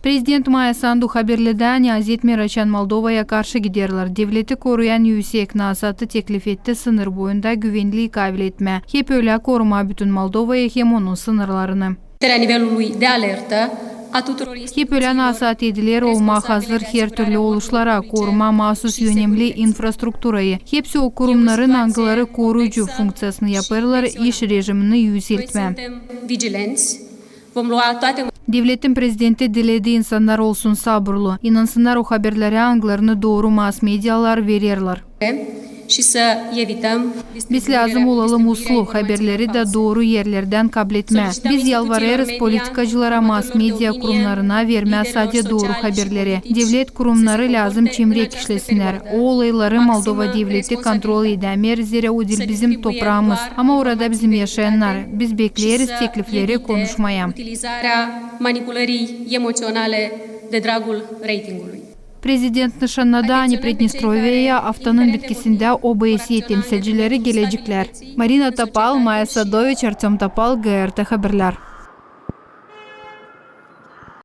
Президент Майя Санду haberlerde Niyazet Meraşan Moldova'ya karşı giderler. Devleti koruyan yüksek nasatı teklif etti sınır boyunda güvenliği kabul etme. Hep öyle koruma bütün Moldova'ya hem onun sınırlarını. Hep öyle nasat edilir olmak hazır her türlü oluşlara koruma mahsus yönemli infrastrukturayı. Hepsi o kurumların angıları koruyucu funksiyasını yaparlar, iş rejimini yükseltme. Devletin prezidenti dilediği insanlar olsun sabırlı. İnansınlar o haberlere anglarını doğru mass medyalar verirler. Biz lazım olalım uslu haberleri de doğru yerlerden kabul etme. Biz yalvarırız politikacılara, mass medya kurumlarına verme sadece doğru haberleri. Devlet kurumları lazım çimrek işlesinler. O olayları Moldova devleti kontrol edemer. Zira o dil bizim toprağımız. Ama orada bizim yaşayanlar. Biz bekleriz teklifleri konuşmaya. Prezident nişanladı Prидnestrovye'ye haftanın bitkisinde OBSE temsilcileri gelecekler. Marina Tapal, Maya Sadoviç, Artem Tapal, GRT Haberler.